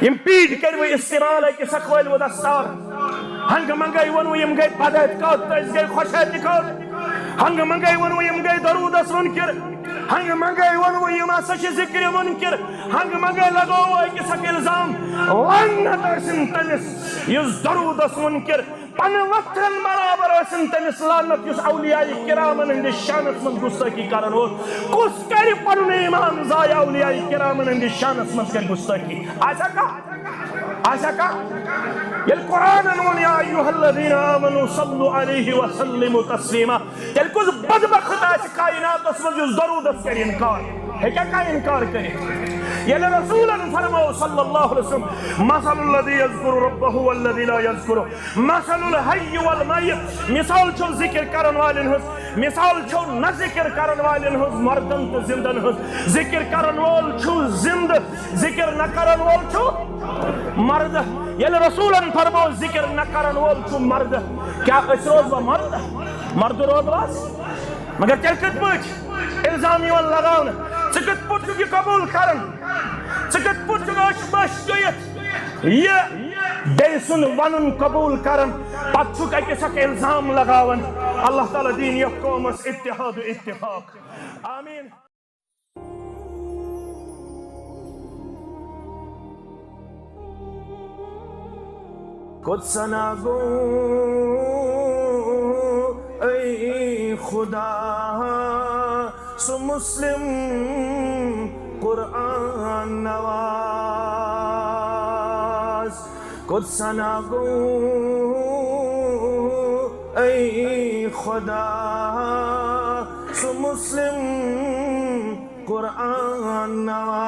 M paid کرو استعمال اکس اقوال و دستار ہنگ منگائی ونو یم گئی بدایت کات تیز گئی خوشایت کات ہنگ منگائی ونو یم گئی درود اس منکر ہنگ منگائی ونو یم اسا چھ ذکر منکر ہنگ منگائی لگو اکس اک الزام لعنت اسن تمس یس درود اس منکر پن وقتن برابر اسن تمس لعنت یس اولیاء کرامن ہند شانس من گستاخی کرن وول کس کر پن ایمان ضایع اولیاء کرامن ہند شانس من کر گستاخی آسا کا یل قرآن انون یا ایوہ الذین آمنوا صلو علیہ وسلم تسلیما یل کس بدبخت آس کائنات اس من جس درود اس کر انکار ہے کیا کا انکار کرے یل رسولا فرماؤ صلی اللہ علیہ وسلم مثل الذی یذکر ربہ والذی لا یذکر مثل الحی والمیت مثال چھو ذکر کرن والن ہز مثال چھو نہ ذکر کرن والن ہز مردن تو زندن ہز ذکر کرن وال چھو زند ذکر نہ کرن وال چھو مرد یل رسولا فرماؤ ذکر نہ کرن وال چھو مرد کیا اس روز با مرد روز باس مگر چل کت پوچھ الزامی وال لگاؤن چکت پوچھو کی قبول کرن چکت پوچھو اش بش گیت یہ بیسن ونن قبول کرن پت چھک اکس اک الزام لگاون اللہ تعالی دین یک قومس اتحاد و اتفاق آمین خود سنا گو اے خدا سو مسلم قرآن نواز خود سنا گو اے خدا سو مسلم قرآن نواز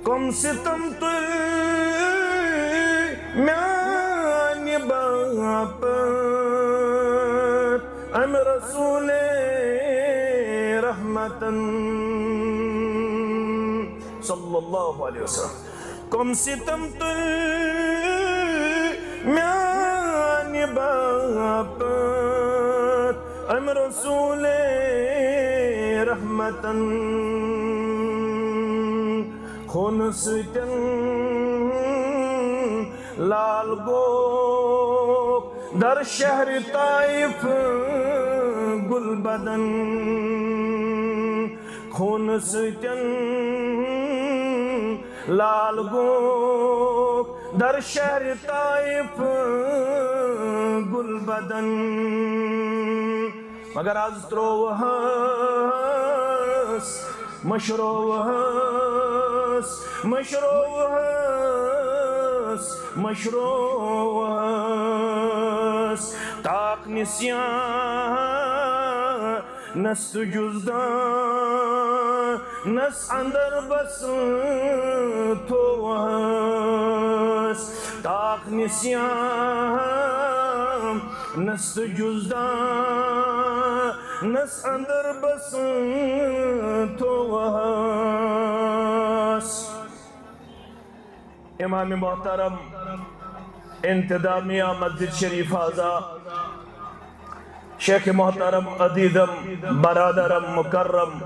کم ستم تل میانی باپ ام رسول رحمتن صلی اللہ علیہ وسلم کم ستم تل میانی باپ ام رسول رحمتن خون سجن لال گو در شہر طائف گل بدن خون سجن لال گو در شہر طائف گل بدن مگر از ترو ہس مشرو ہس مشرو ہس مشرو ہس تاک نسیان نست جزدان نس اندر بس تو ہس تاک نسیان نست جزدان نس اندر بس تو ہس امام محترم انتظامیہ مسجد شریف آزا شیخ محترم عدیدم برادرم مکرم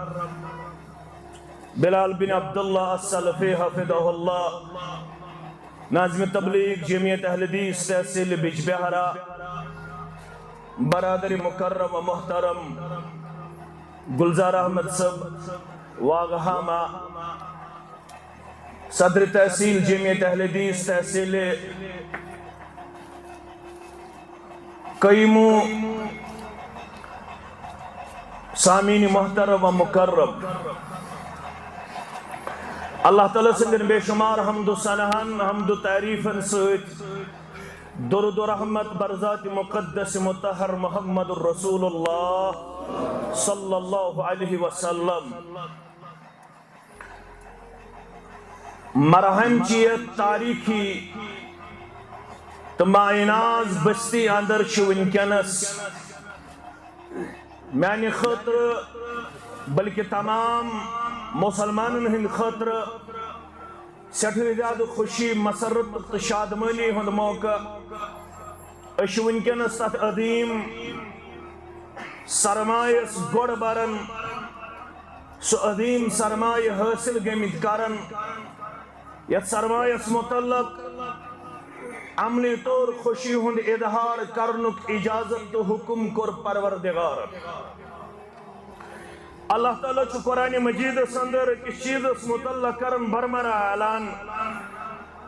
بلال بن عبداللہ السلفی حفظہ اللہ ناظم تبلیغ جمعیت اہل حدیث تحصیل بج بہرہ برادر مکرم و محترم گلزار احمد صاحب واغہامہ صدر تحصیل جمعیت اہل حدیث تحصیل قیمو سامین محترم و مکرم اللہ تعالیٰ سندن بے شمار حمد و ثناءً حمد و تعریفاً سوچ درود و رحمت برذات مقدس مطہر محمد الرسول اللہ صلی اللہ علیہ وسلم مرہم چیت تاریخی تمائناز بستی اندر ونکینس میانی خطر بلکہ تمام مسلمانن ہند خطر سٹھوی زیادہ خوشی مسرت شادمانی ہند موقع اش ونکینس تات عظیم سرمایس گوڑ برن سو عظیم سرمایہ حاصل گمت کرن یت سرمایس متعلق عملی طور خوشی ہند اظہار کرنک اجازت تو حکم کر پروردگار اللہ تعالیٰ چھ قرآن مجید اندر کس چیز متعلق کرن برمرہ اعلان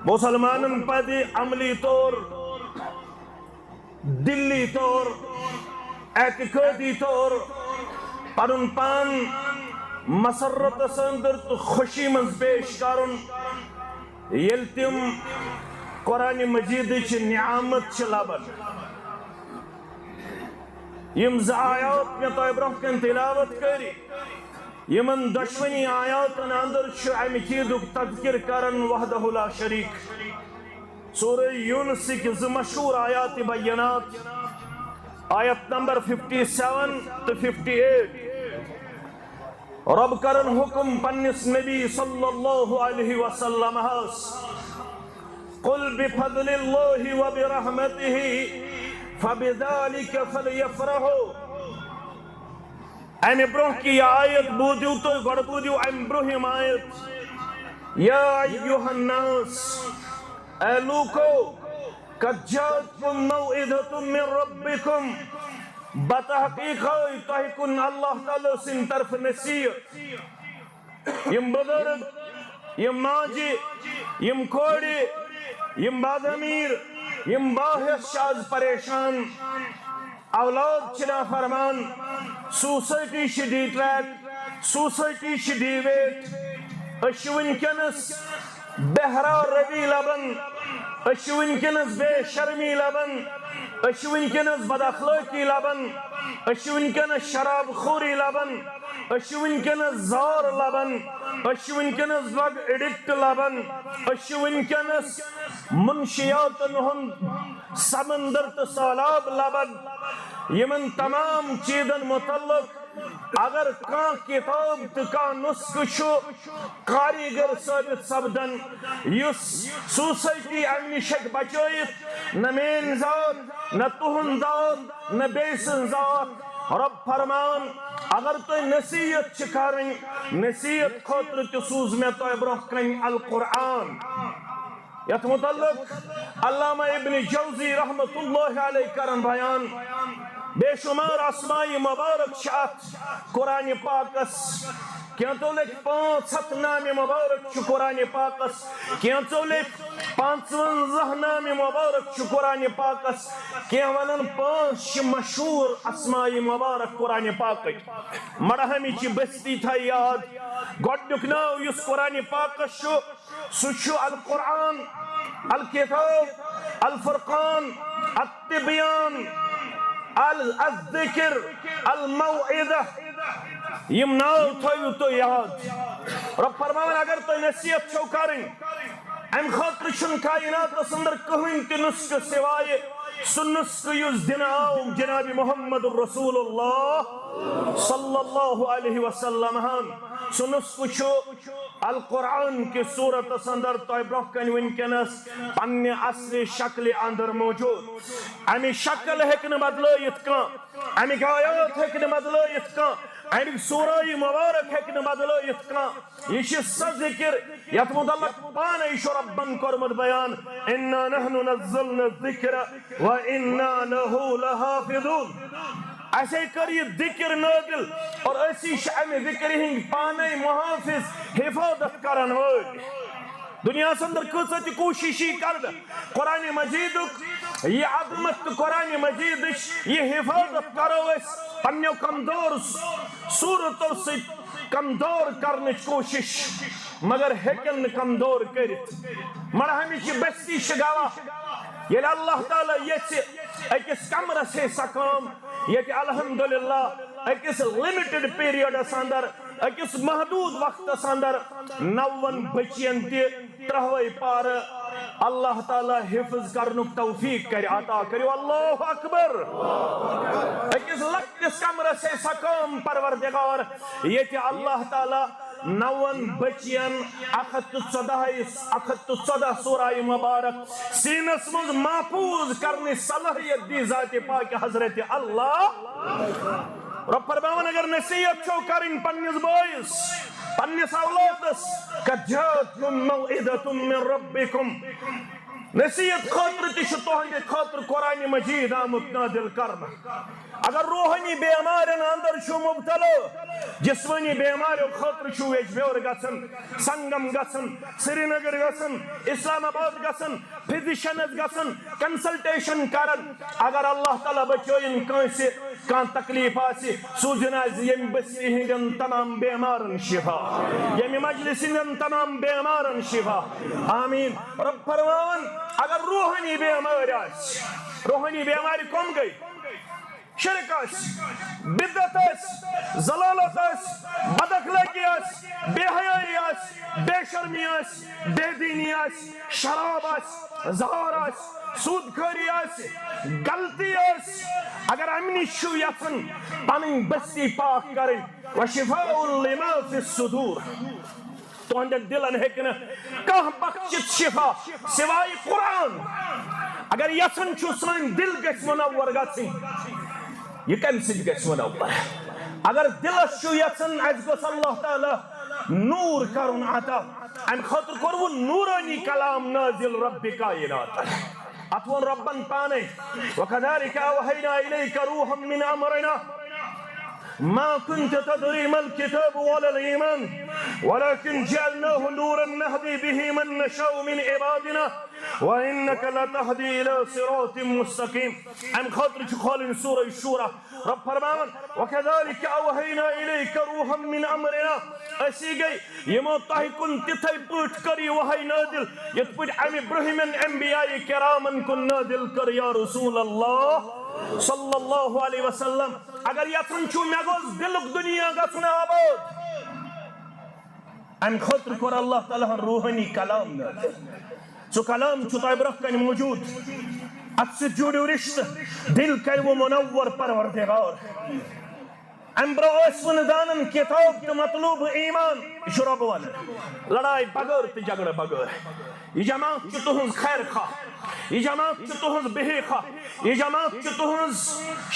مسلمانن پدی عملی طور دلی طور اعتقادی طور پنن پان مسرت اندر تو خوشی من پیش کرن یل تم قرآن مجید چھ نعمت چھ لبن یم ز آیات میں تو برہ کن تلاوت کری یمن دشمنی آیاتن اندر چھ امہ چیزک تذکر کرن وحدہ لا شریک سورہ یونس کی مشہور آیات بینات آیت نمبر 57 تو 58 رب کرن حکم پنس نبی صلی اللہ علیہ وسلم قل بفضل اللہ وبرحمتہ فبذلك فلیفرحوا ام برہ کی آیت بودیو تو گڑ بودیو ام برہم آیت یا ایوہ الناس اے لوکو قد جاءتکم موعظۃ من ربکم بتحقیق تحکن اللہ تعالی سن طرف نصیحت یم بزرگ یم ماجی یم کوڑی یم بادمیر یم باحث شاز پریشان اولاد چنا فرمان سوسائٹی شدی ٹریک سوسائٹی شدی ویٹ اشوین کنس بہرا روی لبن اشوین کنس بے شرمی لبن اشوین کنس بد اخلاقی لبن اشوین کنس شراب خوری لبن اشوین کنس زار لبن اشوین کنس ڈرگ ایڈکٹ لبن اشوین کنس منشیات ہند سمندر تو سالاب لبن یمن تمام چیزن متعلق اگر کان کتاب تو کان نسخ چھو کاریگر ثابت سبدن یس سوسائٹی امنی شک بچائیت نہ مین ذات نہ تہن ذات نہ بیسن ذات رب فرمان اگر تو نصیحت چکارن نصیحت خاطر تو سوز میں تو برہ کن القرآن یت متعلق علامہ ابن جوزی رحمت اللہ علیہ کرن بیان بے شمار اسمائی مبارک شاعت قرآن پاکس کینتو لکھ 500 نام مبارک چھ قرآن پاکس کینتو لکھ 55 نام مبارک چھ قرآن پاکس کین ونن 5 مشہور اسمائی مبارک قرآن پاکس مرہمی چھ بستی تھا یاد گوڑنک ناو یس قرآن پاکس چھو سچو القرآن الکتاب الفرقان التبیان الذکر الموعظہ یم ناو تھویو تو یاد رب فرمان اگر تو نصیحت چھو کریں ام خاطر چھن کائنات اندر کہیں تی نسک سوائے سن نسک یز دن آو جناب محمد رسول اللہ صلی اللہ علیہ وسلم سن نسک چھو القرآن کی صورت اندر تو برکن ونکنس پنی اصل شکل اندر موجود امی شکل ہکن بدلائیت کان امی آیات ہکن بدلائیت کان امی سورہ مبارک ہکن بدلائیت کان یہ سا ذکر یت مدلق پانا ایشو ربن کرمد بیان انا نحن نزلنا الذکر و انا لہو لحافظون ایسے کر یہ ذکر نازل اور ایسی شعم ذکر ہنگ پانے محافظ حفاظت کرن ہوئی دنیا سندر کسات کوششی کرد قرآن مجید یہ عظمت قرآن مجید یہ حفاظت کرو اس پنیو کمزور صورتوں سے کمزور کرنے کوشش مگر ہیکن کمزور کرت مرہمی کی بستی شگاوا یہ اللہ تعالیٰ یہ ایکس کمرہ سے سکام یہ الحمدللہ ایکس لیمیٹڈ پیریڈ اندر ایکس محدود وقت اندر 9 بچین تی 3 پار اللہ تعالیٰ حفظ کرنک توفیق کر عطا کریو اللہ اکبر ایکس لکس کمرہ سے سکام پروردگار یہ اللہ تعالیٰ 9 بچین 114 سورہ مبارک سینس مز محفوظ کرنے صلاحیت دی ذات پاک حضرت اللہ رب فرماون اگر نصیحت چھو کرن پننس بٲیِس پننس اولادس قد جاءتكم موعظة من ربكم نصیحت خاطر تہ تہندِ خاطر قرآن مجید آمت نازل کرنا اگر روحانی بیمارن اندر چھو مبتلا جسمانی بیماریو خاطر چھو ایجبیور گسن سنگم گسن سری نگر گسن اسلام آباد گسن فزیشنز گسن کنسلٹیشن کرن اگر اللہ تعالیٰ بچوین کانسی کان تکلیف آسی سوزن از یم بستی ہندن تمام بیمارن شفا یم مجلس ہندن تمام بیمارن شفا آمین رب فرماون اگر روحانی بیماری آس روحانی بیماری کم گئی شرک آس بدعت آس ضلالت آس بد اخلاقی آس بے حیائی آس بے شرمی آس بے دینی آس شراب آس زہار آس سود خوری آس غلطی آس اگر امنی شو یژھان پنن بستی پاک کرن وشفاء لما فی الصدور تہندین دلن ہیکہ نہ کانٛہہ بخشت شفا سوائے قرآن اگر یژھان چھو سٲنۍ دل گژھِ منور گژھٕنۍ یہ کمہِ سۭتۍ گژھِ منور اگر دلس چھو یژھان اَسہِ گوٚژھ اللہ تعالیٰ نور کرُن عطا امہِ خٲطرٕ کوٚروُن نورانی کلام نازل رب کائنات اتھ ووٚن ربن پانے وكذلك أوحينا إليك روحا من أمرنا ما كنت تدري ما الكتاب ولا الإيمان ولكن جعلناه نورا نهدي به من نشاء من عبادنا وإنك لتهدي إلى صراط مستقيم ام خاطر خالن سورة الشورى رب فرمان وكذلك أوحينا إليك روحا من أمرنا اسی گئی یمو تہ کن تتھے پٲٹھۍ کر یہ وحی نازل یتھ پٲٹھۍ امہِ برٛونٛہمٮ۪ن انبیاء کرامن کن نازل کر یا رسول اللہ صلی اللہ علیہ وسلم اگر یژھان چھو مےٚ گوٚژھ دلُک دنیا گژھُن آباد امہِ خٲطرٕ کوٚر اللہ تعالیٰ ہن روحانی کلام نازل سُہ کلام چھُ تۄہہِ برٛونٛہہ کنہِ موجوٗد اتھ سۭتۍ جوڑِو رشتہٕ دل کرِ وہ منور پروردگار ام برٛونٛہہ ٲسوٕ نہٕ زانان کتاب تہٕ مطلوب ایمان یہِ چھُ رۄبہٕ ونان لڑاے بغٲر تہٕ جگڑٕ بغٲر یہ جماعت چھِ تُہنٛز خیر خواہ یہ جماعت چھِ تُہنٛز بہے خواہ یہ جماعت چھِ تُہنٛز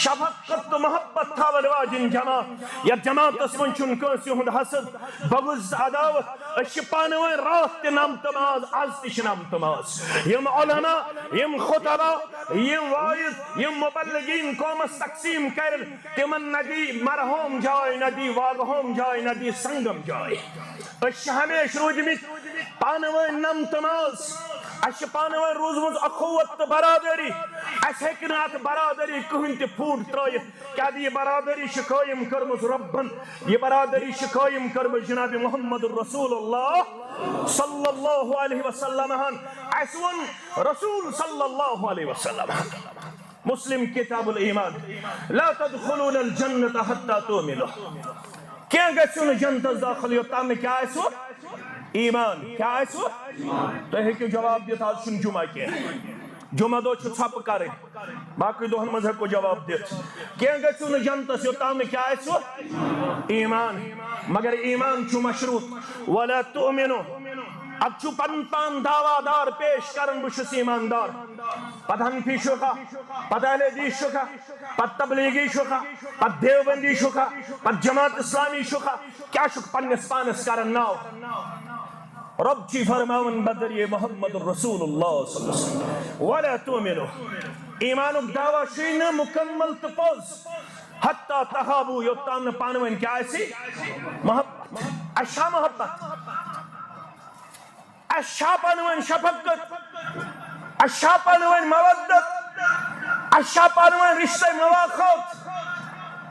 شفقت تہٕ محبت تھاون واجٮ۪ن جماعت یتھ جماعتس منٛز چھُنہٕ کٲنٛسہِ ہُنٛد حسد بغض عداوت أسۍ چھِ پانہٕ ؤنۍ راتھ تہِ نمتہٕ ماز آز تہِ چھِ نمتہٕ ماز یم علما یم خطبا یم واعظ یم مبلغین قومس تقسیم کرن تمن نہ دی مرحوم جاے نہ دی واگہوم جاے نہ دی سنگم جاے أسۍ چھِ ہمیشہ روٗدمٕتۍ پانہٕ ؤنۍ نمتہٕ ماز اَسہِ چھِ پانہٕ ؤنۍ روٗزمٕژ اخوت تہٕ برادری اَسہِ ہیٚکہِ نہٕ اَتھ برادری کٕہٕنۍ تہِ پھوٗٹ ترٲیِتھ کیٛازِ یہِ برادری چھِ قٲیِم کٔرمٕژ رۄبن یہِ برادری چھِ قٲیِم کٔرمٕژ جناب محمد رسول اللہ صلی اللہ علیہ وسلم ہن اَسہِ ووٚن رسول صلی اللہ علیہ وسلم مسلم کتاب الایمان لا تدخلون الجنة حتى تؤمنوا کینٛہہ گژھِو نہٕ جنتس داخل یوٚتام نہٕ کیٛاہ آسِوٕ ایمان کیا آسو تو ہیکو جواب دیت آج چھن جمعہ کیا جمعہ دو چھو چھپ کرے باقی دوہن مذہب کو جواب دیت کیا گچھو نہ جنتس یوتام کیا آسو ایمان مگر ایمان چھو مشروط ولا تؤمنو اب چھو پن پان دعویٰ دار پیش کرن بشس ایماندار پت حنفی شوکا پت اہل حدیث شوکا پت تبلیغی شوکا پت دیوبندی شوکا پت جماعت اسلامی شوکا کیا شوک پنس پانس کرن ناو رب چی فرماون بدری محمد رسول اللہ صلی اللہ علیہ وسلم ولا تؤمنو ایمانک دعویٰ شین مکمل تپوز حتی تحابو یوتام پانوین کیا ایسی محبت اشا محبت اشا پانوین شفقت اشا پانوین مودت اشا پانوین رشتہ مواقعات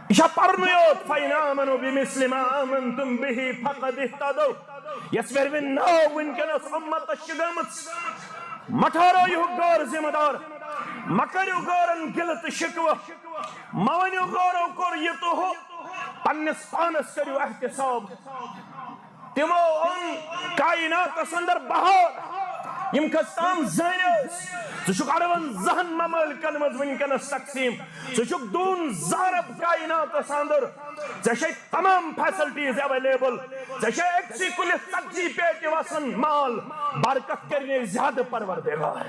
اشا پرنیوت فَإِنْ آمَنُوا بِمِثْلِ مَا آمَنْتُمْ بِهِ فَقَدْ اهْتَدَوْا یس وین نو ونکنس امت شگمت مٹھارو یہ غور ذمہ دار مکریو غورن گلت شکوہ مونیو غورو کور یہ تو ہو پنس پانس کریو احتساب تمو ان کائنات اندر بہار یم کستام زانیوس سوچک اڑون ذہن مملکن مز ونکنس تقسیم سوچک دون زارب کائنات اندر ژے تمام فیسلٹیز اویلیبل ژے ایکسی کلس 40 پیٹہِ وسن مال برکت کرنے زیادہ پروردگار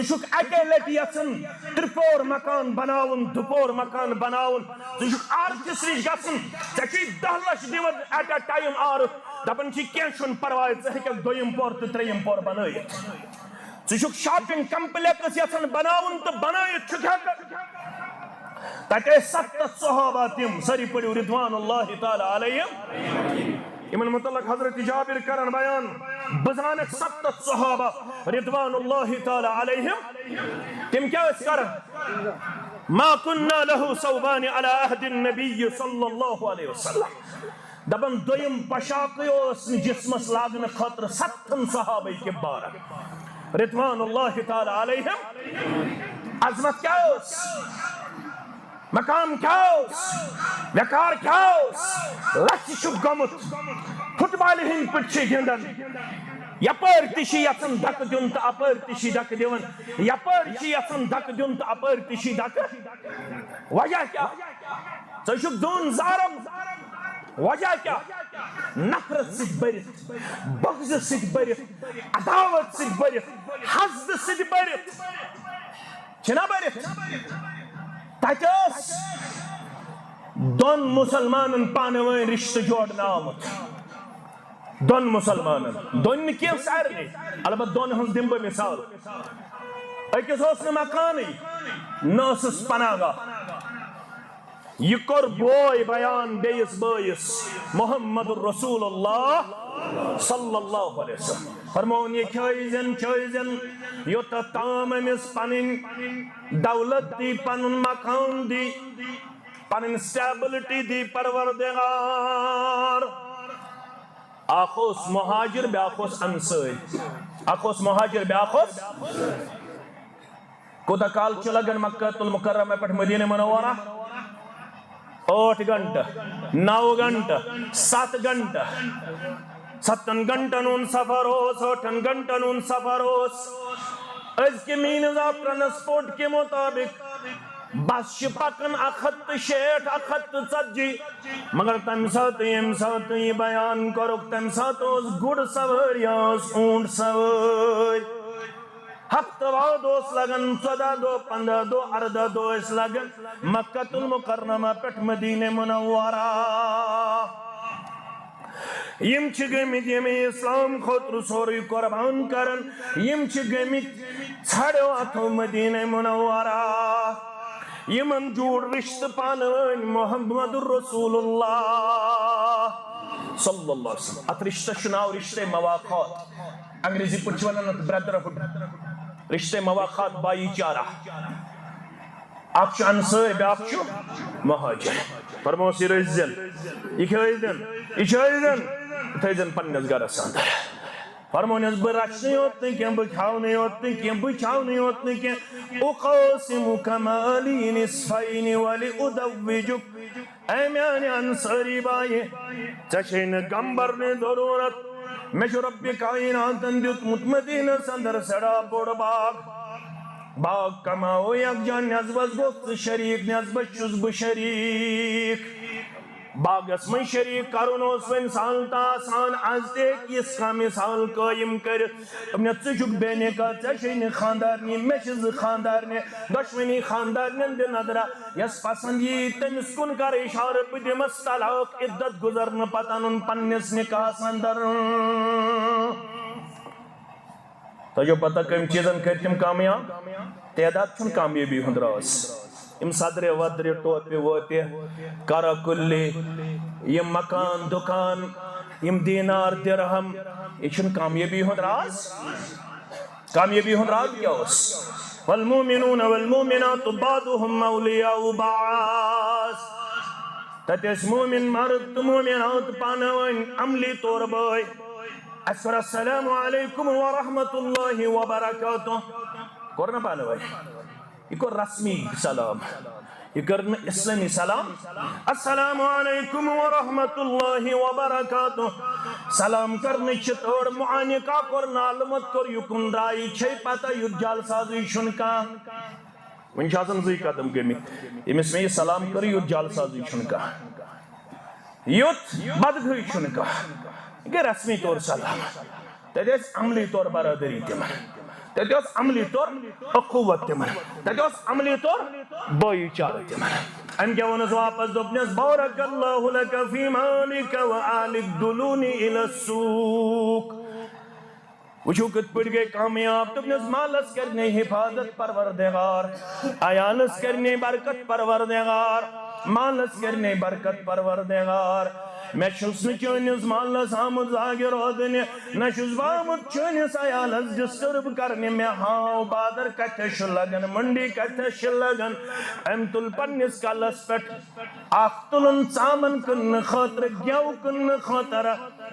ژٕ اکے لٹہِ یژھان ترٛپور مکان بناوُن دُپور مکان بناوُن ژٕ آرکِس نِش گژھُن ژےٚ چھُے 10 لچھ دِوان ایٹ اے ٹایم آرٕ دپان چھِ کینٛہہ چھُنہٕ پرواے ژٕ ہیٚککھ دوٚیِم پور تہٕ ترٛیٚیِم پور بنٲیِتھ ژٕ چھُکھ شاپنگ کمپلیکس یژھان بناوُن تہٕ بنٲیِتھ چھُکھ ہیٚکان تتہِ ٲسۍ 70 صحابہ تِم سٲری پٔرِو رضوان اللہ تعالیٰ علیہم یمن متعلق حضرت جابر کرن بیان بہٕ زانکھ 70 صحابہ رضوان اللہ تعالیٰ علیہم تِم کیٛاہ ٲسۍ کران ما كنا له ثوبان على عهد النبي صلی اللہ علیہ وسلم دپان دوٚیِم پوشاکٕے اوس نہٕ جسمس لاگنہٕ خٲطرٕ 70 صحابہ کِبار رضوان اللہ تعالیٰ علیہم عظمت کیا اوس مقام کیا اوس وقار کیا اوس لچھ چھُکھ گوٚمُت فٹ بالہِ ہٕنٛدۍ پٲٹھۍ چھِ گِنٛدان یپٲرۍ تہِ چھِ یژھان دکہٕ دیُن تہٕ اپٲرۍ تہِ چھِ دکہٕ دِوان یپٲرۍ چھِ یژھان دکہٕ دیُن تہٕ اپٲرۍ تہِ چھِ دکہٕ وجہ کیا ژٕ چھُکھ دۄن زارن وجہ کیا نفرت سۭتۍ بٔرِتھ بغضہٕ سۭتۍ بٔرِتھ عداوت سۭتۍ بٔرِتھ حسدٕ سۭتۍ بٔرِتھ چھِنا بٔرِتھ تتہِ ٲس دۄن مُسلمانن پانہٕ ؤنۍ رشتہٕ جوڑنہٕ آمُت دۄن مُسلمانن دۄن نہٕ کینٛہہ سارنٕے البتہ دۄن ہٕنٛز دِمہٕ بہٕ مثال أکِس اوس نہٕ مکانٕے نہ ٲسٕس پناہ گاہ یہ کوٚر بوے بیان بیٚیِس بٲیِس محمد رسول اللہ صلی اللہ علیہ وسلم فرمون یہ کھٲے زن یوٚتتھ تام أمِس پنٕنۍ دولت دی پنُن مکان دی پنٕنۍ سٹیبلٹی دی پروردگار اکھ اوس مہاجر بیاکھ اوس انصٲری اکھ اوس مہاجر بیاکھ اوس کوتاہ کال چھُ لگان مکہ المکرمہ پٮ۪ٹھ مدینہ منورہ 8 گھنٹہٕ 9 گھنٹہٕ 7 گھنٹہٕ 7 گھنٹن ہُنٛد سفر اوس 8 گھنٹن ہُنٛد سفر اوس أزکہِ میٖنٕز آف ٹرانسپورٹ کے مطابق بس چھِ پکان 160 140 مگر تمہِ ساتہٕ ییٚمہِ ساتہٕ یہِ بیان کوٚرُکھ تمہِ ساتہٕ اوس گُر سوٲرۍ یا ٲس اوٗنٹ سوٲرۍ ہفتہٕ واد اوس لگان 14 دۄہ 15 دۄہ 18 دۄہ ٲسۍ لگان مکہ المکرمہ پٮ۪ٹھ مدینہ منورہ یم چھِ گٔمٕتۍ ییٚمہِ اسلام خٲطرٕ سورُے قۄربان کران یم چھِ گٔمٕتۍ ژھڑیو اتھو مدینہ منورہ یمن جوڑ رشتہٕ پانہٕ ؤنۍ محمد رسول اللہ صلی اللہ علیہ وسلم اتھ رشتس چھُ ناو رشتے مواخات انگریزی پٲٹھۍ چھِ ونان اتھ برٛدرہُڈ رشتے مواخات بایی چارہ اکھ چھُ انصٲرۍ بیاکھ چھُ مہاجر فرموس یہِ رٔچھۍ زٮ۪ن یہِ کھٲے زٮ۪ن یہِ چھٲے زٮ۪ن تھٲے زٮ۪ن پننِس گرس انٛدر فرمونس بہٕ رچھنٕے یوت نہٕ کینٛہہ بہٕ کھیاونٕے یوت نہٕ کینٛہہ بہٕ چھاونٕے یوت نہٕ کینٛہہ اُقاسمُکَ مالی نِصفَینِ وَلِأُزَوِّجُکَ اے میانہِ انصٲری بایہِ ژےٚ چھے نہٕ غم برنٕچ ضروٗرت مےٚ چھُ رۄبِ کایناتن دیُتمُت مدیٖنس انٛدر سٮ۪ٹھاہ بوٚڑ باغ کماو یکجا نٮ۪صبس گوٚژھ ژٕ شریٖک نٮ۪صبس چھُس بہٕ شریٖک باغس منٛز شریٖک کرُن اوس وۄنۍ سہلتا آسان آز تہِ ہیٚکہِ یِژھ کانٛہہ مثال قٲیِم کٔرِتھ دوٚپنس ژٕ چھُکھ بے نِکاح ژےٚ چھے نہٕ خانٛدارنہِ مےٚ چھِ 2 خانٛدارنہِ دۄشوٕنی خانٛدارنٮ۪ن دِ نظرا یۄس پسنٛد یی تٔمِس کُن کر اِشارٕ بہٕ دِمس طلاق عدت گُزرنہٕ پتہٕ انُن پننِس نِکاحس انٛدر تۄہہِ چھو پتہ کٔمۍ چیٖزن کٔرۍ تِم کامیاب تعداد چھُنہٕ کامیٲبی ہُنٛد راز یم صدرِ ودرِ ٹوپہِ ووپہِ کرا کُلہِ یم مکان دُکان یم دینار درہم یہ چھُنہٕ کامیٲبی ہُنٛد راز کامیٲبی ہُنٛد راز کیٛاہ اوس والمؤمنون والمؤمنات بعضهم اولیاء بعض تتہِ ٲسۍ مومن مرد تہٕ مومنات پانہٕ ؤنۍ عملی طور بٲے اسہِ کوٚر السلام علیکم ورحمۃ اللہ وبرکاتہ کوٚر نا پانہٕ ؤنۍ یہ کوٚر رسمی سلام یہ کٔر نہٕ اسلٲمی سلام السلام علیکم ورحمۃ اللہ وبرکاتہ سلام کرنٕچ چھِ تٲر معانکہ کوٚر نالمت کوٚر یُکُن درٛاے یہِ چھے پتہ یُتھ جلسازٕے چھُنہٕ کانٛہہ وۄنۍ چھِ آسان 2 قدم گٔمٕتۍ ییٚمِس مےٚ یہِ سلام کٔر یُتھ جلسازٕے چھُنہٕ کانٛہہ یُتھ بدگٲہی چھُنہٕ کانٛہہ یہِ گٔے رسمی طور سلام تتہِ ٲسۍ عملی طور برادری تِمن تتیوس عملی طور اقوت تمن تتیوس عملی طور بھائی چارہ تمن ام کیا ونس واپس دوپنس بارک اللہ لک فی مالک و آلک دلونی الی السوق وچھو کت پڑ گئے کامیاب دوپنس مالس کرنے حفاظت پروردگار عیالس کرنے برکت پروردگار مالس کرنے برکت پروردگار میں چھس نہ چونس مالس آمد زاگر ودنہ نہ چھس آمد چونس عیالس ڈسٹرب کرنے میں ہاؤ بادر کتش لگن منڈی کتش لگن ام تل پنس کلس پٹ اخ تلن ژامن کن خاطر گیو کن خاطر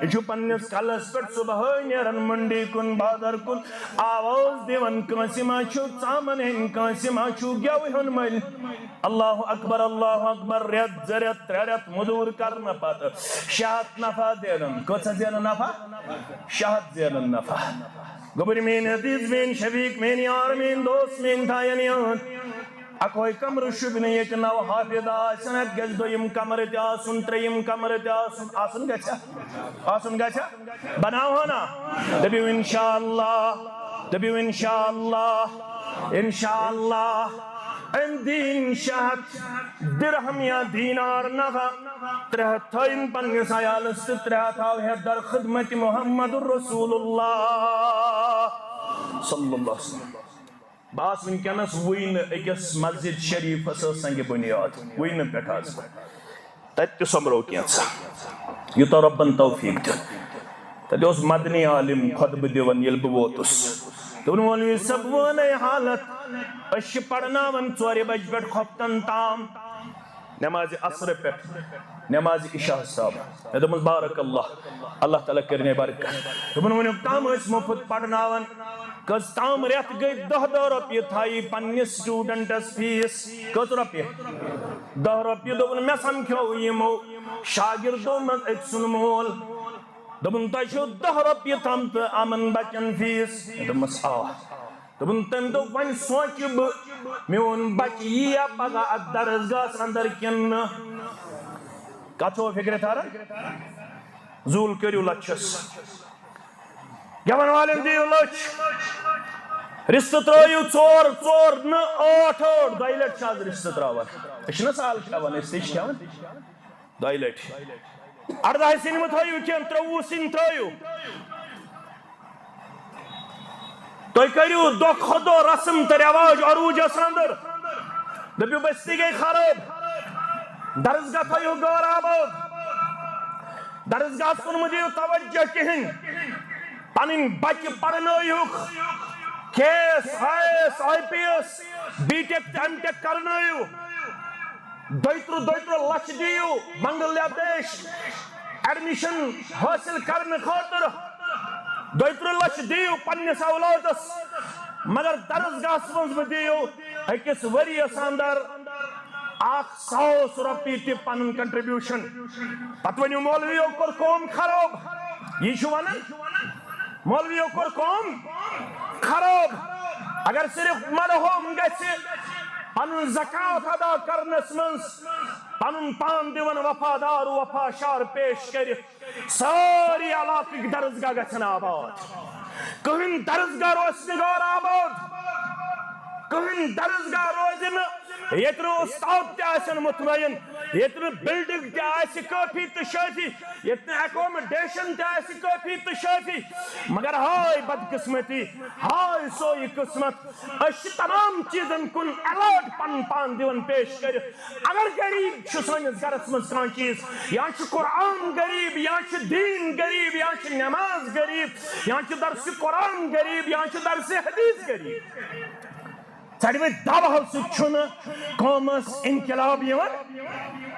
یہ پنس کلس پٹ صبح نیرن منڈی کن بادر کن آواز دیون کانسی ما چھو ژامن ہن کانسی ما چھو گیو ہن مل اللہ اکبر ریت زریت تریت مدور کرنا پتہ شہت نفع دینن کچھ زینن نفع شہت زینن نفع گبر مین عزیز مین شفیق مین یار مین دوست مین تھائنیان اکوئی کمر شبن یک نو حافظ آسن گز دویم کمر تیاسن تریم کمر تیاسن آسن گچھا بناو ہونا دبیو انشاءاللہ ام دین شہت درہم یا دینار نفع ترہ تھائن پنگس آیالست ترہ تھاوہ در خدمت محمد رسول اللہ صلی اللہ علیہ وسلم باس ونکینس وین اکس مسجد شریف سنگ بنیاد وین پٹھاز تت سمرو کینسا یوتا ربن توفیق دن تت اس مدنی عالم خطب دیون یل بوتس تو مولوی سب ونی حالت اش پڑھنا ون 4 بج پہ خفتن تام نماز عصر پہ نماز عشاء صاحب دمس بارک اللہ تعالیٰ کرنے برکت دمن ونیک تام اس مفت پڑھنا ون کس تام ریت گئی 10 روپیہ تھائی پنی سٹوڈنٹس فیس کت روپیہ 10 روپیہ دمن میں سمکھو یمو شاگردوں میں ایک سن مول دمن تہ چھو 10 روپیہ تام تو امن بچن فیس دمس دبن تم دو ون سوچ میون بچ یا پگہ درسگاہ اندر کن کتھو فکر تھارا زول کریو لچھس گیون والن دیو لچھ رشتہ ترٲیِو 4 نہ 8 دۄیہِ لٹہِ چھِ آز رشتہ تراوان أسۍ چھِنہ سال کھٮ۪وان أسۍ تہِ چھِ کھٮ۪وان 2 لٹہِ 18 سِنۍ مہ تھٲیِو کینٛہہ 23 سِنۍ تھٲیِو تو کریو دو خود و رسم تر رواج عروج اندر دبیو بستی گئی خراب درسگاہ تھایو غور آباد درسگاہ کن مجھے توجہ کہن پنن بچ پرنائیوک کیس آئیس آئی پی ایس بی ٹیک ایم ٹیک کرنائیو 2 لچھ دیو بنگلہ دیش ایڈمیشن حاصل کرنے خاطر 2 لچھ دیو پنس اولادس مگر درسگاہ من دیو اکس وریس اندر 100 روپیہ تہ پن کنٹریبیوشن پتہ ونیو مولویو کور قوم خراب یہ ونان مولویو کور قوم خراب اگر صرف مرحوم گژھِ پن زکات ادا کرنس من پن پان دیون وفادار وفا شار پیش کرت ساری علاقہ درسگاہ گژھن آباد کہن درسگاہ روز غور آباد کہن درسگاہ روز یتن استاد تہ مطمئن یتن بلڈنگ تہ کافی تو شافی یتن ایکوموڈیشن تہ کافی تو شافی مگر ہائے بدقسمتی ہائے سوئی قسمت اس تمام چیزن کن الاٹ پن پان دیون پیش کر اگر غریب سنس گرس مز کان چیز یا قرآن غریب یا دین غریب یا نماز غریب یا درس قرآن غریب یا درس حدیث غریب سڑوے دعویٰ سچھن قومس انقلاب یون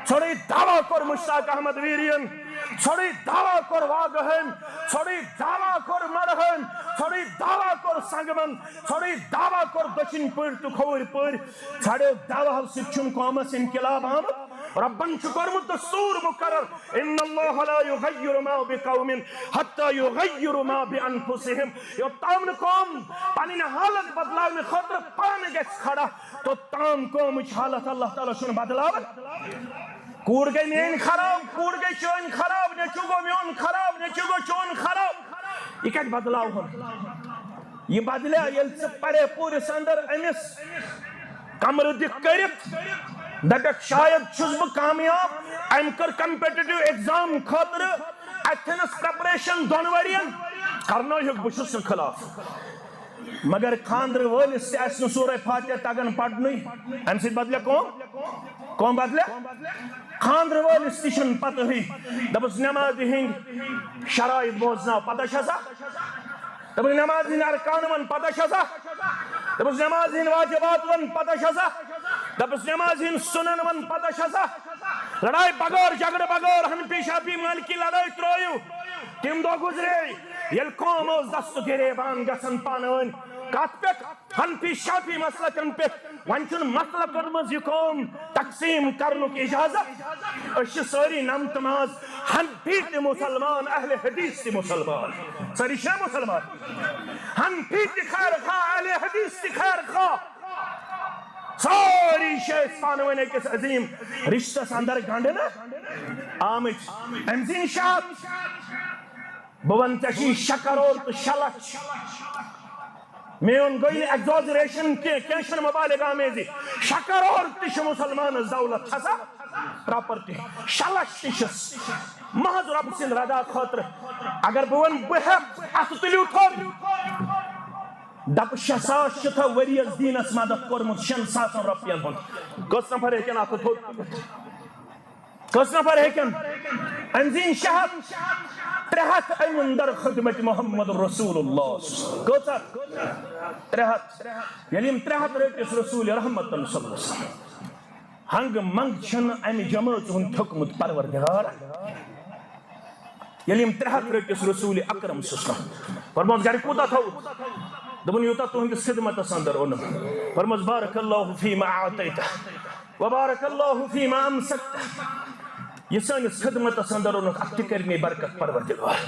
چھوڑی دعویٰ کر مشتاق احمد ویرین چھوڑی دعویٰ کر واگہن چھوڑی دعویٰ کر مرہن چھوڑی دعویٰ کر سنگمن چھوڑی دعویٰ کر دچن پور تو کھور پور چھوڑی دعویٰ سچھن قومس انقلاب آمد ربن شکر دستور مقرر ان اللہ لا یغیر ما بقوم حتی یغیر ما بانفسهم یہ تام قوم پنن حالت بدلاو خاطر پان گژھِ کھڑا تو تام قوم حالت اللہ تعالی چھن بدلاو کوڑ گئی مین خراب کوڑ گئی چون خراب نیچو گو میون خراب نیچو گو چون خراب یہ کت بدلاو ہن یہ بدلے یل سے پڑے پورس اندر امس کمر دکھ کرت دپک شاید چھس بہ کامیاب ام کر کمپیٹیٹو ایگزام خاطر ایتھنس پریپریشن دون ورین کرنا ہک بہ چھس خلاف مگر خاندر ولس تہ آسہ سورہ فاتحہ تگان پڑھنی ام سۭتۍ بدلے قوم بدلے خاندر ولس تہ چھنہ پتہ ہوئی دپس نماز ہند شرائط بوزناو پتہ چھسا دپس نماز ہند ارکان ون پتہ چھسا دپس نماز ہند واجبات ون پتہ چھسا دپس نماز ہند سنن ون پتہ چھسا لڑائی بغور جھگڑ بغور ہنفی مالکی لڑائی ترویو تم دہ گزرے یل قوم اس دست گریبان گژھن پانہٕ ؤنۍ کتھ پٮ۪ٹھ ہنفی شافی مسلکن پٮ۪ٹھ وۄنۍ چھُنہٕ مسلہٕ کٔرمٕژ یہِ قوم تقسیٖم کرنُک اجازت أسۍ چھِ سٲری نمتہٕ منٛز ہنفی تہِ مُسلمان اہل حدیث تہِ مُسلمان سٲری چھا مُسلمان ہنفی تہِ خیر خواہ اہل حدیث تہِ خیر خواہ ساری شیخ پانہٕ ؤنۍ أکِس عظیٖم رشتس اندر گنڈنہٕ آمٕتۍ أمۍ سٕنٛدۍ شاپ بہ ون ژےٚ شےٚ کرور تہٕ 6 لچھ میون گوٚو نہٕ ایگزاجریشن کینٛہہ چھُنہٕ مبالغہ آمیزی 6 کرور تہِ چھُ مُسلمانس دولت کھسان پراپرٹی 6 لچھ تہِ چھُس محض رۄبہٕ سٕنٛدِ رضا خٲطرٕ اگر بہ ون بہ ہٮ۪کہٕ اتھٕ تُلِو تھوٚد دپ 6 ساس چھُ تھو ؤرِیس دیٖنس مدد کوٚرمُت 6 ساسن رۄپین ہُنٛد کٔژ نفر ہیٚکن اتھٕ تھوٚد تُلِتھ کٔژ نفر ہیٚکن أمۍ سٕنٛدۍ 300 أنِن در خدمت محمد رسول اللہ کۭژاہ 300 ییٚلہِ یِم 300 رٔٹِس رسول رحمت صلی اللہ علیہ وسلم ہنگ منگ چھنہٕ امہِ جمٲژ ہُنٛد تھوٚکمُت پروردگار ییٚلہِ یِم 300 رٔٹِس رسول اکرم صلی اللہ علیہ وسلم فرموس گرِ کوٗتاہ تھوٚوُتھ دوٚپُن یوٗتاہ تُہنٛدِس خدمتس اندر اوٚنُم فرموس بارک اللہ فیما اعطیتہ وبارک اللہ فیما امسکتہ یہ سٲنِس خدمتس اندر اوٚنُکھ اتھ تہِ کٔرۍ برکت پروردگار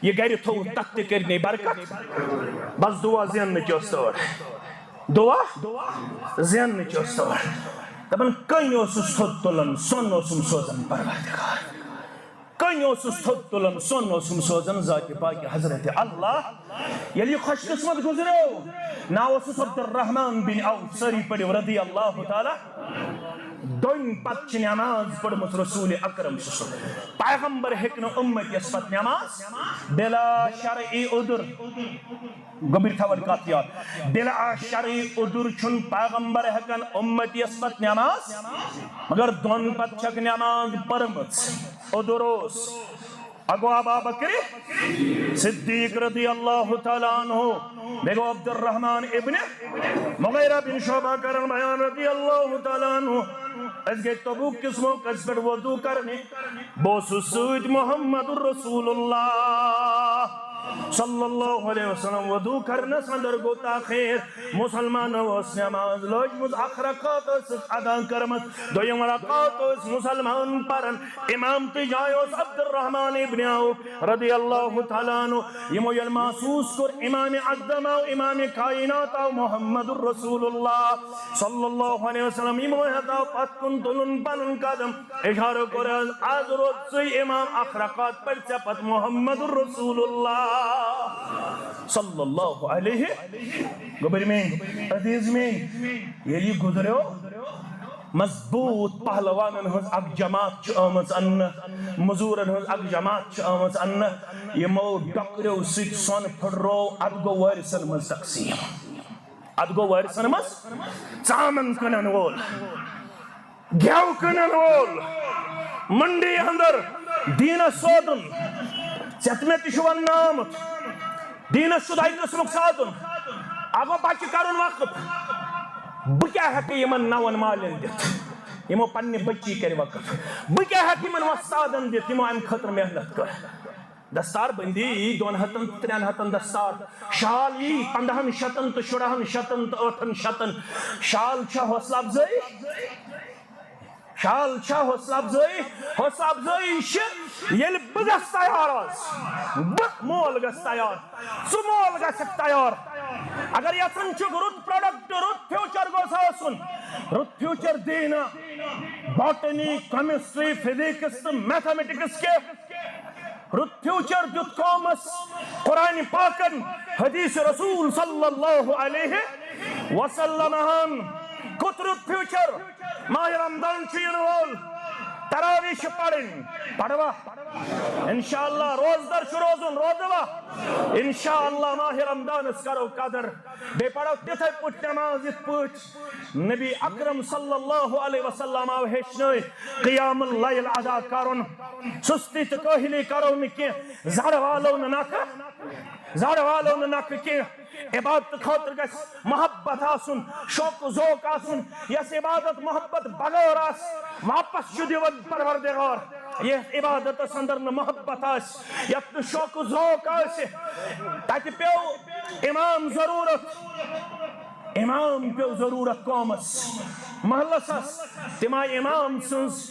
یہ گرِ تھوٚوُتھ تتھ تہِ کٔرۍ برکت بس دعا زیننٕچ ٲس تور دعا زیننٕچ ٲس تور دپان کٔنۍ اوسُس تھوٚد تُلان سۄن اوسُم سوزان پروردگار کٔنۍ اوسُس تھوٚد تُلان سۄن اوسُم سوزان ذاتِ پاکہِ حضرت اللہ ییٚلہِ یہِ خوش قسمت گُزریو ناو اوسُس عبدالرحمان بن عوف سٲری پٔرِو رضی اللہ تعالیٰ دۄنۍ پتہٕ چھِ نٮ۪ماز پٔرمٕژ رسول اکرم صلی اللہ علیہ وسلم پیغمبر ہیٚکہِ نہٕ اُمتِیس پتہٕ نٮ۪ماز بلا شرعی عذر گوٚبٕرۍ تھاوَن کتھ یاد بلا شرعی عذر چھُنہٕ پیغمبر ہیٚکان اُمتِیس پتہٕ نٮ۪ماز مگر دۄن پتہٕ چھکھ نٮ۪ماز پٔرمٕژ عذر اوس اگو ابا بکر صدیق رضی اللہ تعالیٰ عنہ بیگو عبد الرحمن ابن مغیرہ بن شعبہ کرن بیان رضی اللہ تعالیٰ عنہ اس گئے تبوک کس موقع پر وضو کرنے بوسو سوید محمد رسول اللہ صلی اللہ علیہ وسلم وضو کرنے سندر گو تاخیر مسلمان اس نماز لوجمز اخرقات اس ادا کرمت دویم رقات اس مسلمان پرن امام تجائے اس عبد الرحمن ابن عوف رضی اللہ تعالیٰ عنہ یمو یل محسوس کر امام اقدم و امام کائنات و محمد الرسول اللہ صلی اللہ علیہ وسلم یمو حدا پت کن دلن پنن قدم اشارہ کر آز روز سی امام اخرقات پر چپت محمد الرسول اللہ صلی اللہ علیہ گبر میں عزیز میں یلی گزریو مضبوط پہلوانن ہز اک جماعت چھ آمز ان مزورن ہز اک جماعت چھ آمز ان یمو ڈکریو سیت سون پھڑرو ادگو وارسن مز تقسیم ادگو وارسن مز چامن کنن وول گیو کنن وول منڈی اندر دین سودن ستمت شوان نامت دین شدائی قسمک سادن اگو بچ کرن وقت بہ کیا ہیکہ یمن نون مالن دت یمو پنہ بچی کر وقت بہ کیا ہیکہ یمن وستادن دت یمو ام خاطر محنت کر دستار بندی 200 300 دستار شال ای 15 شتن تو 16 شتن تو 8 شتن شال چھا حوصلہ افزائی شال چھا حوصلہ افزائی یل بہ گژھٕ تیار آز بہ مول گژھِ تیار ژٕ مول گژھکھ تیار اگر یژھان چھُکھ رُت پروڈکٹ رُت فیوچر گوٚژھ آسُن رُت فیوچر دینہٕ باٹنی کیمسٹری فزکس تہٕ میتھمیٹکس کے رت فیوچر دیت قومس قرآن پاکن حدیث رسول صلی اللہ علیہ وسلم کت رت فیوچر ماہ رمضان چین وول تراویح پڑھن پڑھوا انشاءاللہ روزدر روزن روزوا انشاءاللہ ماہ رمضان اس کرو قدر بے پڑھو تتھے پٹ نماز ات پٹ نبی اکرم صلی اللہ علیہ وسلم آو ہیچنوئی قیام اللیل ادا کرن سستی تو کوہلی کرو نکی زڑ والو نک کی عبادت خاطر گس محبت آسن شوق ذوق آسن یس عبادت محبت بغیر آس واپس چھ دیون پروردگار یہ عبادت اندر محبت آس یت شوق ذوق آس تاکہ پیو امام پیو ضرورت قومس محلس تما امام سنز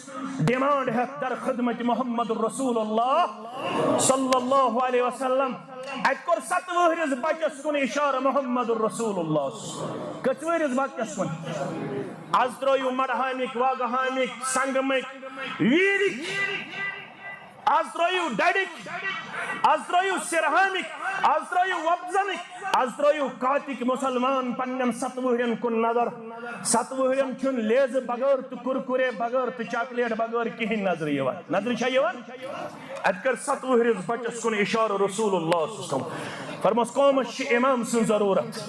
ڈیمانڈ ہے در خدمت محمد رسول اللہ صلی اللہ علیہ وسلم ات کور 7 وہرس بچس کن اشارہ محمد رسول اللہ کت وہرس بچس کن آز ترٲیِو مڑہامک واگہامک سنگمک ویرک آز ترٲیِو ڈڑک آز ترٲیِو سرہامک آز ترٲیِو وبزنک آز ترٲیِو کاتک مسلمان پنن 7 وہرین کن نظر 7 وہرین چھن لیز بغیر تو کرکرے بغیر تو چاکلیٹ بغیر کہین نظر یوان نظر چھا یوان ات کر 7 وہرس بچس کن اشارہ رسول اللہ صلی اللہ علیہ وسلم فرمس قومس چھ امام سن ضرورت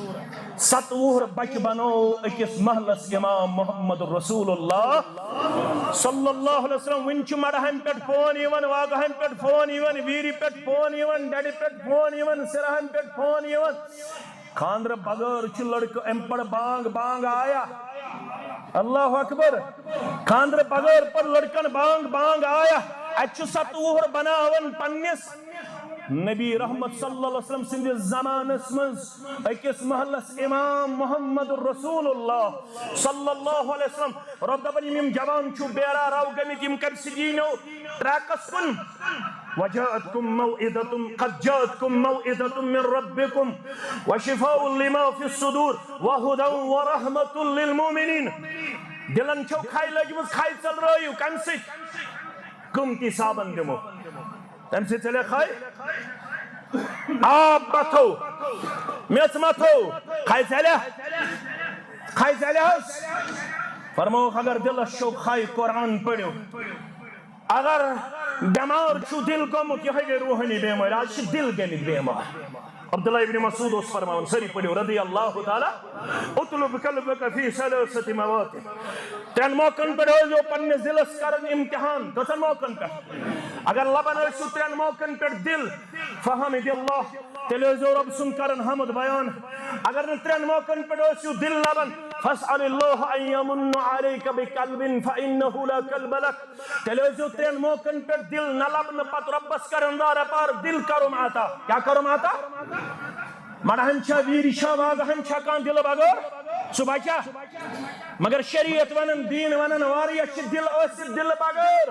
7 وہر بچ بنو اکس محلس امام محمد رسول اللہ صلی اللہ علیہ وسلم ون چھ مڑہن پٹ فون یوان واگہن پٹ فون یوان ویری پٹ فون یوان ڈڑی پٹ فون یوان سرہن پٹ فون یوان خاندر بغیر چھ لڑکہ امپڑ بانگ آیا اللہ اکبر خاندر بغیر پر لڑکن بانگ آیا اچھو 7 وہر بناون پنس نبی رحمت صلی اللہ علیہ وسلم سندس زمانس منز اکس محلس امام محمد رسول اللہ صلی اللہ علیہ وسلم رب دبن یم جوان چھو بیرا راو گمت یم کب سجینو تراکس کن وجاءتكم موعظة قد جاءتكم موعظة من ربكم وشفاء لما في الصدور وهدى ورحمة للمؤمنين دلن چھو کھائی لجمز کھائی چل رہیو کم سے قمتی صابن دمو تم سے چلے کھائی آپ باتو میچ ماتو کھائی چلے ہس فرمو اگر دل شو کھائی قرآن پڑھو اگر بیمار چھو دل گمت یہ ہے روحانی بیمار آج دل گمت بیمار عبداللہ ابن مسعود اس فرماؤن سری پڑھو رضی اللہ تعالی اطلب قلبک فی ثلاثت مواقع 3 موقعن پر ہو جو پنی ذلس کرن امتحان 2 موقعن پر اگر لبن ارسو 3 موقعن پر دل فحمد اللہ تلیزو رب سن کرن حمد بیان اگر 3 موقعن پر ارسو دل لبن فاسأل اللہ ان یمن علیک بقلب فإنه لا قلب لک تلیزو 3 موقعن پر دل نلبن پت ربس کرن دار پار دل کرم آتا کیا کرم آتا مڑہن چھا ویری چھا واگہن چھا کان دل بغیر صبح کیا مگر شریعت ونن دین ونن واریہ چھ دل اسد دل بغیر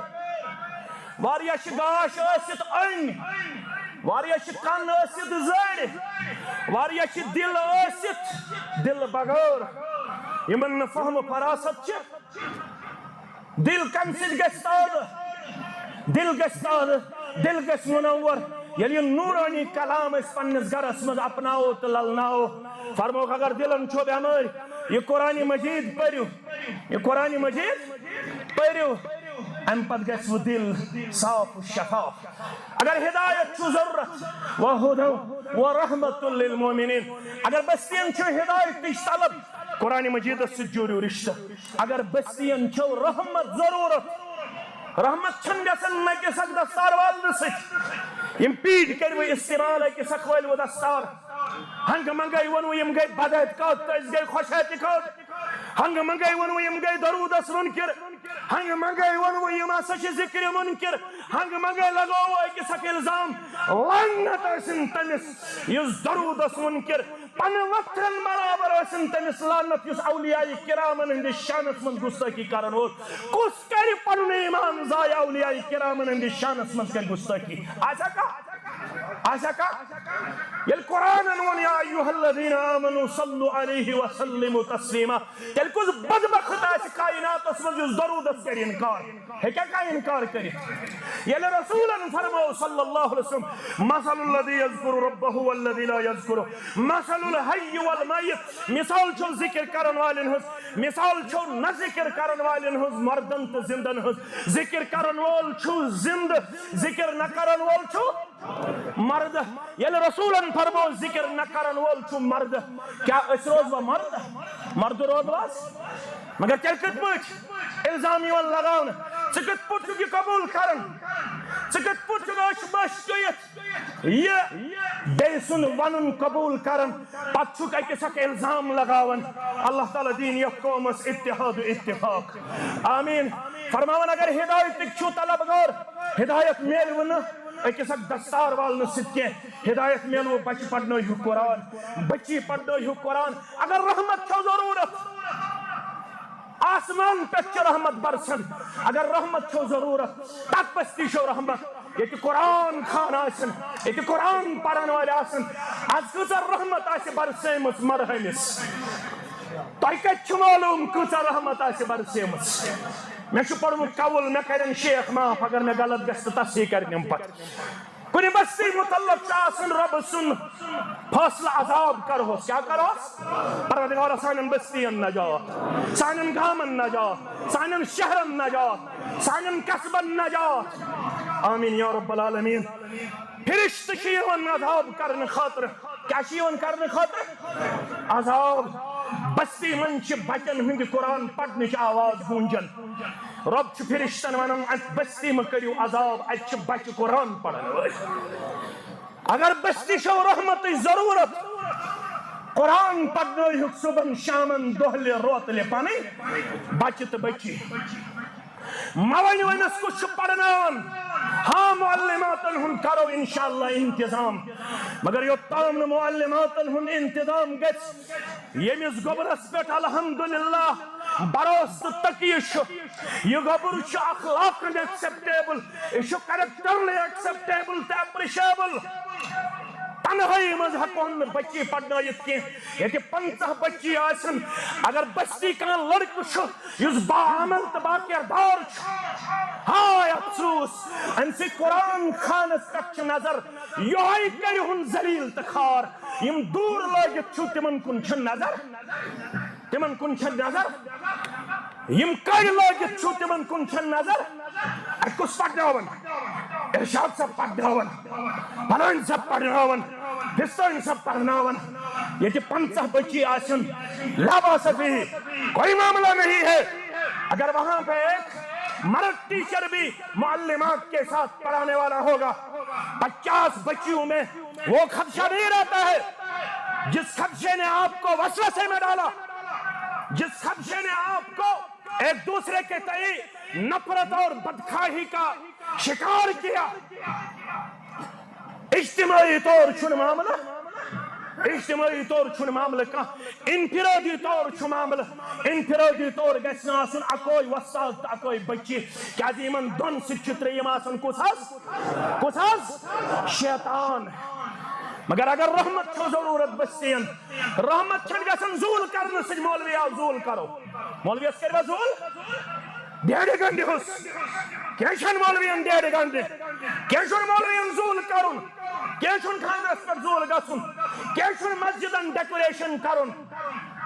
واریہ چھ گاش اسد ان واریہ چھ کان اسد زڑ واریہ چھ دل اسد دل بغیر یمن فہم فراست چھ دل کم سد گستاد دل گستاد دل گس منور یلی نورانی کلام اس پنس گرس مز اپناو تو للناو فرمو اگر دلن چھو بیمار یہ قرآن مجید پڑھو یہ قرآن مجید پڑھو ام پت گس وہ دل صاف و شفاف اگر ہدایت چھو ضرورت وہدو ورحمت للمومنین اگر بستین چھو ہدایت تیش طلب قرآن مجید سے جوڑو رشتہ اگر بستین چھو رحمت ضرورت رحمت چھن گسن میں کے سک دستار والد سچ یم پیڑ کرو استعمال ہے کہ سکویل و دستار ہنگ منگائی ونو یم گئی بدایت کات تیز گئی خوشیتی کات ہنگ منگائی ونو یم گئی درود اس منکر ہنگ منگائی ونو یم سچ ذکر منکر ہنگ منگائی لگو ہے کہ سک الزام لعنت اسن تمس یس درود اس منکر پن وقتن برابر اسن تمس لعنت یس اولیاء کرامن ہند شانس من گستاخی کرن ہو کس کری پن ایمان ضایع اولیاء کرامن ہند شانس من کر گستاخی آجا کا آشا کا یل قرآن ون یا ایوہ الذین آمنوا صلوا علیہ وسلموا تسلیما تیل کس بدبخت آسی کائنات اسمز یس درودت کر انکار ہے کیا کا انکار کری یل رسولا فرمو صلی اللہ علیہ وسلم مثل الذی یذکر ربہ والذی لا یذکر مثل الحی والمیت مثال چھو ذکر کرن والن ہز مثال چھو نہ ذکر کرن والن ہز مردن تو زندن ہز ذکر کرن وال چھو زند ذکر نہ کرن وال چھو مرد یل رسولن فرمو ذکر نہ کرن وول چھو مرد کیا اس روز وہ مرد روز واس مگر تیل کت پوچھ الزام یون لگاون ژٕ کت پوچھ یہ قبول کرن ژٕ کت پوچھ اش بش کیت یہ بے سن ونن قبول کرن پت چھک اکس اک الزام لگاون اللہ تعالی دین یہ قومس اتحاد و اتفاق آمین فرماون اگر ہدایت چھو طلبگار ہدایت میل ون اکس اک دستار والن ست کی ہدایت میلو بچ پڑھنو یہ قرآن بچی پڑھنو یہ قرآن اگر رحمت چھو ضرورت آسمان پہ رحمت برسن اگر رحمت چھو ضرورت تک پستی شو رحمت یہ قرآن خان آسن یہ قرآن پڑھن والے آسن از کسر رحمت آسی برسیمت مرحلس تۄہہِ کتہِ چھُ معلوم کۭژاہ رحمت آسہِ برسیمٕژ مےٚ چھُ پوٚرمُت قول مےٚ کَرن شیخ معاف اگر مےٚ غلط گژھِ تہٕ تصحیح کَرنٮ۪م پتہٕ کُنہِ بستی متعلق چھُ آسان رۄب سُنٛد فٲصلہٕ عذاب کرہوس کیٛاہ کرہوس پروردگارا سانٮ۪ن بستین نجات سانٮ۪ن گامن نجات سانٮ۪ن شہرن نجات سانٮ۪ن قصبن نجات آمیٖن یا رب العالمیٖن فرشتہٕ چھِ یِوان عذاب کرنہٕ خٲطرٕ کیٛاہ چھِ یِوان کرنہٕ خٲطرٕ عذاب بستی من چھ بچن ہند قرآن پڑھنچ آواز گونجن رب چھ فرشتن ونان ات بستی میں کریو عذاب ات چھ بچ قرآن پڑھن اگر بستی شو رحمت ضرورت قرآن پڑھنو صبح شامن دہلے روتلے پانے بچ تو بچی مولنی ونس کچھ پڑھنان ہاں معلماتن ہن کرو انشاءاللہ انتظام مگر یوتام نہ معلماتن ہن انتظام گژھِ ییٚمِس گوبرس پٮ۪ٹھ الحمدللہ بروس تہٕ تقیہِ چھُ یہِ گوبر چھُ اخلاقن ایکسپٹیبل یہِ چھُ کریکٹرلی ایکسپٹیبل تہٕ اپرشیبل تنہائی مز ہکون بچی پڑھنائیت کی یہ 50 بچی آسن اگر بستی کان لڑک چھو یس با عمل تبا کردار چھو ہائے افسوس انسی قرآن خانس کچھ نظر یوہی کری ہن ذلیل تخار یم دور لاگت چھو تمن کن چھن نظر تمن کن چھن نظر یم کئی لاگت چھو تمن کن چھن نظر اکس پڑھناون ارشاد سب پڑھناون پلان سب پڑھناون پستان سب پڑھناون یہ 50 بچی آسن لابا سفی کوئی معاملہ نہیں ہے اگر وہاں پہ ایک مرد ٹیچر بھی معلمات کے ساتھ پڑھانے والا ہوگا 50 بچیوں میں وہ خدشہ نہیں رہتا ہے جس خدشے نے آپ کو وسوسے میں ڈالا جس خدشے نے آپ کو ایک دوسرے کے تئیں نفرت اور بدخواہی کا شکار کیا اجتماعی طور چھن معاملہ اجتماعی طور چھن معاملہ کا انفرادی طور چھن معاملہ انفرادی طور گژھن آسن اکوئی وستاد تو اکوئی بچی کیا دیمن دون سچتریم آسن کس حس شیطان مگر اگر رحمت چھو ضرورت بستین رحمت چھن گژھن زول کرنے سے مولوی آو زول کرو مولوی اس کروا زول ڈیڑھ گھنٹے ہس کیشن مولویان ڈیڑھ گھنٹے کیشن مولویان زول کرن کیشن خاندرس پر زول گسن کیشن مسجدن ڈیکوریشن کرن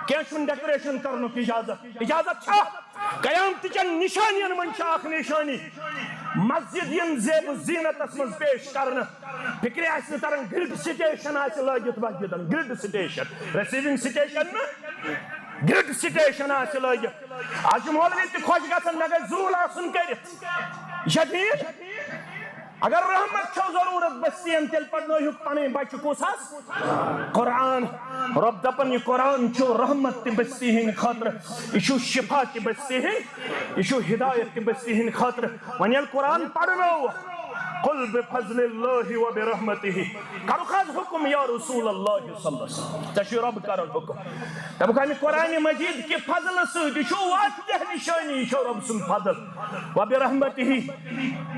کیشن ڈیکوریشن کرن کی اجازت چھا قیامت چن نشانین من چاک نشانی مسجد ین زیب زینت اسمز پیش کرن فکر آسن ترن گرڈ سٹیشن آسن لاگت مسجدن گرڈ سٹیشن ریسیونگ سٹیشن نا گرڈ سٹیشن آسن لاگت آج مولوی تی خوش گسن مگر زول آسن کرت شدید اگر رحمت چھو ضرورت بستین تیل پڑھنو ہی پانے بچ کوساس قرآن رب دپن یہ قرآن چھو رحمت تی بستی ہن خاطر ایشو شفا تی بستی ہن ایشو ہدایت تی بستی ہن خاطر ونیل قرآن پڑھنو قل بفضل اللہ و برحمته کرو خاص حکم یا رسول اللہ صلی اللہ علیہ وسلم تشی رب کرو حکم تب کہانی قرآن مجید کے فضل سوئی شو واضح نشانی شو رب سن فضل و برحمته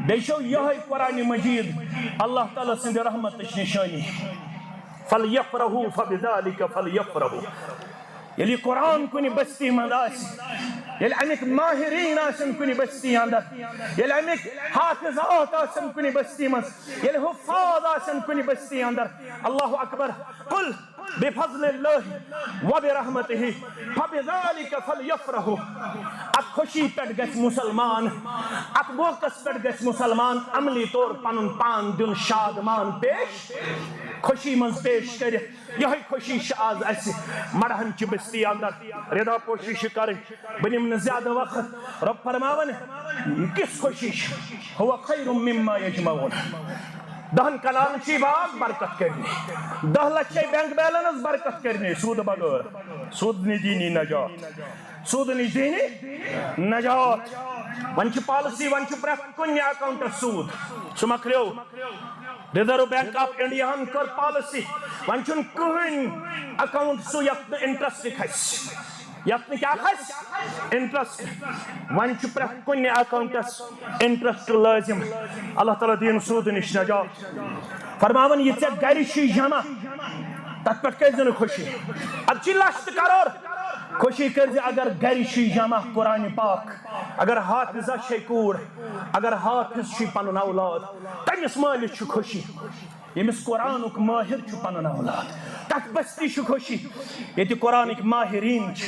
بیشو یہ قرآن مجید اللہ تعالیٰ سندھ رحمت نشانی فَلْيَفْرَحُوا فَبِذَلِكَ فَلْيَفْرَحُوا یلی قرآن کنی بستی مند یلی امیک ماہرین آسن کنی بستی اندر یلی امیک حافظات آسن کنی بستی مند یلی حفاظ آسن کنی بستی اندر اللہ اکبر قل بفضل اللہ وبرحمتہ فبذلک فلیفرحوا ات خوشی پیٹ گژھِ مسلمان ات موقعس پیٹ گژھِ مسلمان عملی طور پنن پان دن شادمان پیش خوشی من پیش کرت یہ خوشی آز اس مرہن چہ بستی اندر ردا پوشی کر بنم نہ زیادہ وقت رب فرماون کس خوشی ہوا خیر مما یجمعون دہن کلان چی باغ برکت کرنی 10 لچھ بینک بیلنس برکت کرنی سود بغیر سود نی دینی نجات سود نی دینی نجات ون چھ پالسی ون چھ پرٛٮ۪تھ کُنہِ اکاؤنٹس سود سُہ مۄکلیو ریزرو بینک آف انڈیا ہن کر پالسی ون چھُنہٕ کٕہٕنۍ اکاؤنٹ سُہ یتھ نہٕ انٹرسٹ کھسہِ یتھ نہٕ کیٛاہ کھسہِ انٹرسٹ ون چھُ پرٛٮ۪تھ کُنہِ اکاؤنٹس انٹرسٹ لٲزم اللہ تعالیٰ دِیِن سود نش نجات فرماون یہ ژےٚ گرِ چھُے جمع تتھ پٮ۪ٹھ کٔرۍ زِ نہٕ خوشی ادٕ چھِ لچھ تہٕ کرور خوشی کر زِ اگر گرِ چھُے جمع قرآن پاک اگر حافظہ چھے کوٗر اگر حافظ چھُے پنُن اولاد تٔمِس مٲلِس چھُ خوشی ییٚمِس قرآنُک مٲہِر چھُ پنُن اولاد تتھ بستی چھُ خوشی ییٚتہِ قرآنٕکۍ ماہریٖن چھِ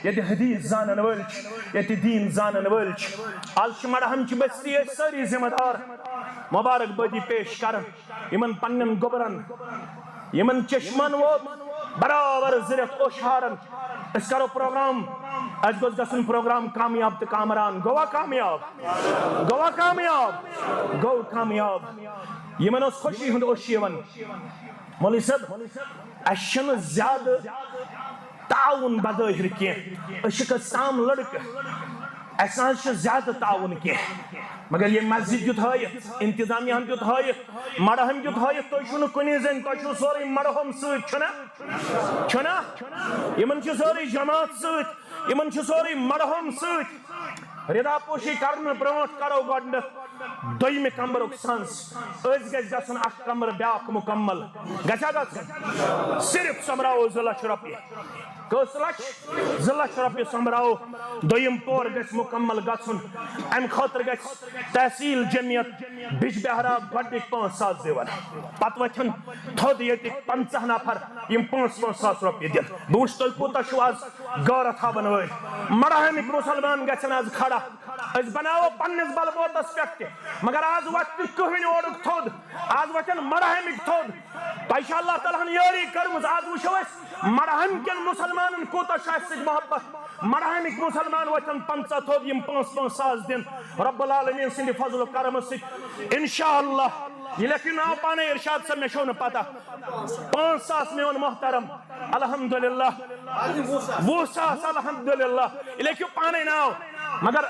ییٚتہِ حدیث زانن وٲلۍ چھِ ییٚتہِ دیٖن زانن وٲلۍ چھِ آز چھِ مڑہم چہِ بستی أسۍ سٲری ذمہٕ دار مبارک بٲدی پیش کران یِمن پننٮ۪ن گوٚبرن یِمن چشمن ووت برابر 2 رٮ۪تھ اوٚش أسۍ کرو پروگرام اَسہِ گوٚژھ گژھُن پروگرام کامیاب تہٕ کامران گوٚوا کامیاب گوٚوا کامیاب گوٚو کامیاب یِمن اوس خوشی ہُنٛد اوٚش یِوان مولوی صٲب اَسہِ چھُنہٕ زیادٕ تعاوُن بظٲہِر کینٛہہ أسۍ چھِ کٔژتام لڑکہٕ اَسہِ نہ حظ چھُ زیادٕ تعاوُن کینٛہہ مگر ییٚمہِ مسجد دیُت ہٲیِتھ انتظامیہن دیُت ہٲیِتھ مڑہن دیُت ہٲیِتھ تُہۍ چھُو نہٕ کُنی زٔنۍ تۄہہِ چھُو سورُے مڑہوم سۭتۍ چھُنا یِمن چھُ سورُے جماعت سۭتۍ یِمن چھُ سورُے مڑہوم سۭتۍ ردا پوشی کرنہٕ برونٛٹھ کرو گۄڈٕنٮ۪تھ دوٚیمہِ کمرُک سنٛز أسۍ گژھِ گژھُن اکھ کمرٕ بیاکھ مُکمل گژھیا گژھُن صرف سوٚمبراوو 2 لچھ رۄپیہِ کٔژ لچھ 2 لچھ رۄپیہِ سوٚمبراوو دوٚیِم پور گژھِ مُکمل گژھُن امہِ خٲطرٕ گژھِ تحصیل جمعیت بجبہرا گۄڈنِکۍ 5,000 دِوان پتہٕ وۄتھن تھوٚد ییٚتِکۍ 50 نفر یِم 5-5 ساس رۄپیہِ دِن بہٕ وٕچھٕ تُہۍ کوٗتاہ چھُو آز غٲرٕ تھاون وٲلۍ مڑہامِکۍ مُسلمان گژھن آز کھڑا أسۍ بناوو پننِس بلبوتس پٮ۪ٹھ تہِ مگر آز وۄتھِ نہٕ کٕہٕنۍ اورُک تھوٚد آز وۄتھن مڑہامِکۍ تھوٚد تۄہہِ چھِ اللہ تعالیٰ ہن یٲری کٔرمٕژ آز وٕچھو أسۍ مڑہام کٮ۪ن مُسلمانن کوٗتاہ چھُ اَسہِ سۭتۍ محبت مڑہامِکۍ مُسلمان وۄتھن 50 تھوٚد یِم 5-5 ساس دِن رب العالمیٖن سٕنٛدِ فضل و کرمہٕ سۭتۍ انشاء اللہ یہ لیکن ناو پانے ارشاد صاحب میں چھو نہ پتہ 5 ساس میں ان محترم الحمدللہ 20 ساس الحمدللہ یہ لیکن پانے ناو مگر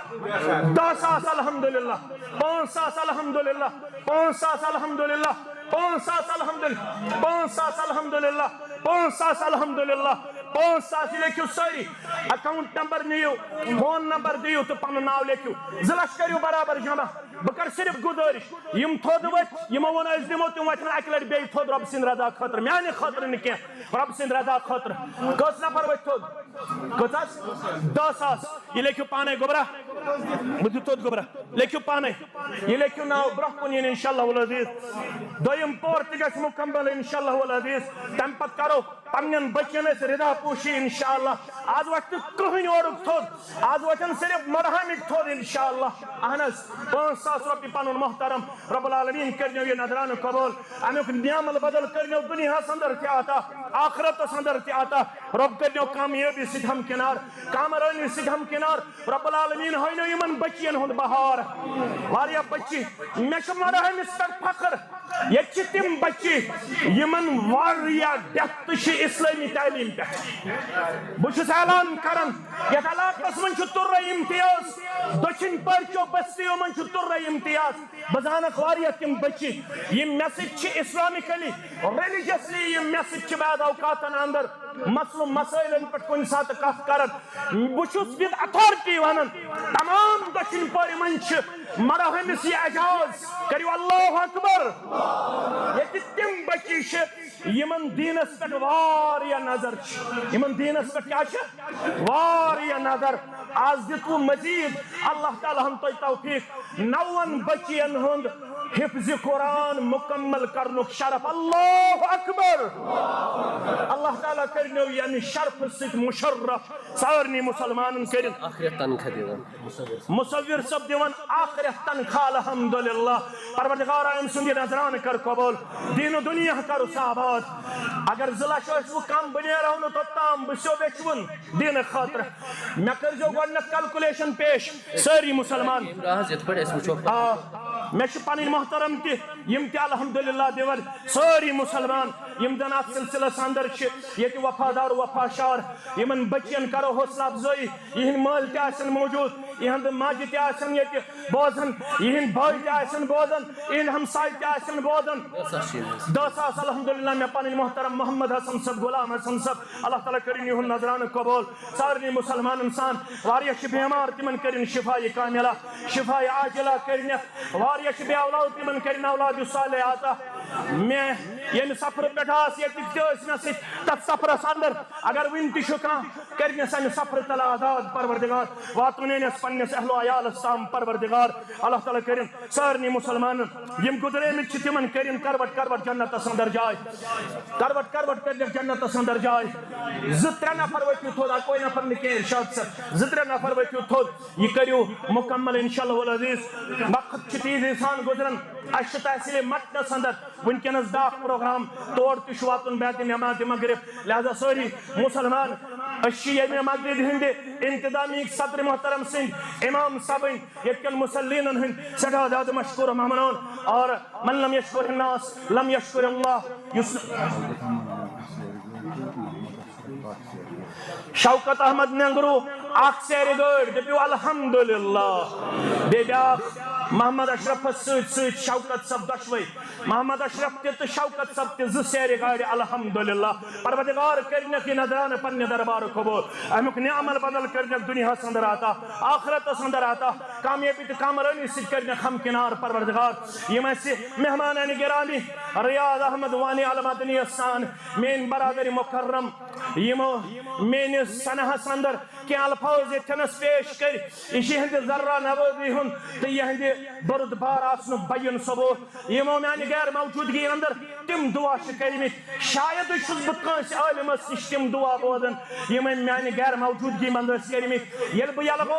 10 ساس الحمدللہ 5 ساس الحمدللہ 5 ساس الحمدللہ 5 ساس الحمدللہ 5 ساس الحمدللہ 5 ساس الحمدللہ 5 ساس یہ لیکھو ساری account number new phone number دیو تو پنن ناو لیکھو 2 لچھ کریو برابر جمع بہ کر صرف گزارش یم تھوٚد ؤتھۍ یمو ووٚن أسۍ دِمو تِم وۄتھن اکہِ لٹہِ بیٚیہِ تھوٚد رۄب سٕنٛدِ رضا خٲطرٕ میانہِ خٲطرٕ نہٕ کینٛہہ رۄب سٕنٛدِ رضا خٲطرٕ کٔژ نفر ؤتھۍ تھوٚد کٔژ حظ 10 ساس یہ لیکھو پانے گوبرا بہٕ دِمہٕ تھوٚد گوبرا لیکھو پانے یہ لیکھو ناو برونٛہہ کُن یِن انشاءاللہ والعزیٖز دوٚیِم پور تہِ گژھِ مُکمل انشاءاللہ والعزیٖز تمہِ پتہٕ کرو پننٮ۪ن بچن أسۍ رضا پوشی انشاءاللہ آز وۄتھِ نہٕ کٕہٕنۍ اورُک تھوٚد آز وۄتھن صرف مڑہامِکۍ تھوٚد انشاءاللہ اہن حظ 5 ساس رۄپیہِ پنُن محترم رب العالمیٖن کٔرنو یہِ نظرانہٕ قبول امیُک نعمل بدل کٔرنو دُنیاہس انٛدر تہِ عطا آخرتس انٛدر تہِ عطا رۄب کٔرنو کامیٲبی سۭتۍ ہمکنار کامرٲنی سۭتۍ ہمکنار رب العالمیٖن ہٲینو یِمن بچین ہُنٛد بہار واریاہ بچہِ مےٚ چھُ مڑہٲمِس پٮ۪ٹھ فخر ییٚتہِ چھِ تِم بچہِ یِمن واریاہ ڈیپتھ چھِ اسلٲمی تعلیٖم پٮ۪ٹھ بہٕ چھُس اعلان کران یتھ علاقس منٛز چھُ تُرے امتیاز دٔچھِنۍ پٔرچو بستیو منٛز چھُ تُرے امتیاز بہٕ زانکھ واریاہ تِم بچہِ یِم مےٚ سۭتۍ چھِ اسلامکلی ریلِجسلی یِم مےٚ سۭتۍ چھِ بعض اوقاتن انٛدر مسلم مسائل پہ کن سات کت کران بس ود اتھارٹی ونان تمام دچن پور من مرو ہمس یہ اعجاز کرو اللہ اکبر یہ تم بچی یمن دینس پہ واریا نظر یمن دینس پہ کیا واریا نظر آز دتو مزید اللہ تعالیٰ ہم توفیق 9 بچین ہند حفظ قرآن مکمل کرنک شرف اللہ اکبر اللہ تعالیٰ کرنو یعنی شرف ست مشرف سارنی مسلمان کرن آخرت تنخواہ دیوان مصور سب دیوان آخرت تنخواہ الحمدللہ پروردگار ام سندی نظران کر قبول دین و دنیا کرو آباد اگر ضلع وہ کم بنے رہو تو تام بسو بیچون دین خاطر میں کر جو گوڑنت کلکولیشن پیش ساری مسلمان میں پانی محترم تی یم تی الحمدللہ دیور ساری مسلمان یم دن ات سلسلہ اندر یہ وفادار وفاشار یمن بچین کرو حوصلہ افزائی یہ مال تہ موجود یہ ماجہ تہ یہ بوزن یہ بھائی تہ بوزن یہ ہمسائے تہ بوزن 10,000 الحمدللہ میں پانی محترم محمد حسن صاحب غلام حسن صاحب اللہ تعالیٰ کرن یہ نظران قبول سارنی مسلمان انسان واریہ بیمار تمن کرن شفا کاملہ شفا عاجلہ کرن واریہ بے اولاد تمن کرن اولاد صالح آتا میں یم سفر پٹھاس یہ تت سفرس اندر اگر ون تہ کرن سن سفر تل آزاد پروردگار واتنس پنس اہل و عیالس تام پروردگار اللہ تعالیٰ کرن سارنی مسلمان یم گزریمت تمن کرن کروٹ کروٹ جنتس اندر جائے کروٹ کروٹ کر جنتس اندر جائے 2-3 نفر وتو تھود کوئی نفر نکے ارشاد صاحب 2-3 نفر وتو تھود یہ کریو مکمل انشاءاللہ العزیز وقت چیز انسان گزرن اش تحصیل مٹنس اندر ونکس بیاکھ پروگرام تور تہ واتن بیت نماز مغرب لہذا ساری مسلمان یم مسجد ہند انتظامی صدر محترم سند امام صاحبن یتکن مسلین ہند سٹھا زیادہ مشکور ممنون اور من لم یشکر الناس لم یشکر اللہ شوکت احمد ننگرو اخ سیر گاڑ دپیو الحمدللہ بیاکھ محمد اشرف ست شوکت صاحب دشوے محمد اشرف تہ شوکت صاحب تہ 2 سیر گاڑ الحمدللہ پروردگار کرنک یہ نظران پنہ دربار قبول امیک نعمل بدل کرنک دنیا اندر آتا آخرت اندر آتا کامیابی تہ کامرانی ست کرنک ہمکنار پروردگار یم اسہ مہمانان گرامی ریاض احمد وانی المدنی استان مین برادر مکرم یمو میانس سنہس اندر کی الفاظ یتنس پیش کر یہ ہند ذرہ نوازی ہن تو یہ ہند برد بار آسن بیان ثبوت یمو میانہ غیر موجودگی اندر تم دعا کرمت شاید چھس بہ کانس عالمس نش تم دعا بوزن یم میانہ غیر موجودگی منز کرمت یل بہ یلغ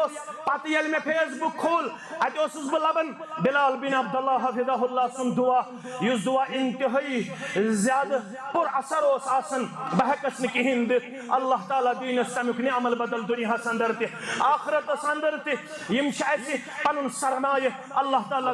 پتہ یل میں فیس بک کھول ات اوسس بہ لبن بلال بن عبداللہ حفظہ اللہ سن دعا یس دعا انتہائی زیادہ پر اثر اوس آسن بہ ہیکس نہ کہین دت اللہ تعالیٰ دینس تمیک نعمل بدل دنیا اندر تہ آخرت اندر تہ یم چھ پن سرمایہ اللہ تعالیٰ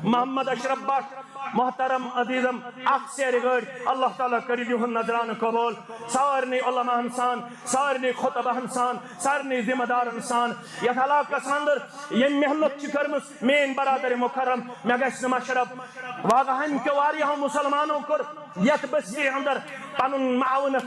محمد اشرف بٹ محترم عزیزم اخ سیر گاڑ اللہ تعالیٰ کر یہن نظران قبول سارنی علماء انسان سارنی خطبہ انسان سارنی ذمہ دار انسان یتھ علاقس اندر یم محنت کرمس مین برادر مکرم مے گژھِ نہٕ مشرف واریاہو مسلمانوں کور یتھ بستی اندر پنن معاونت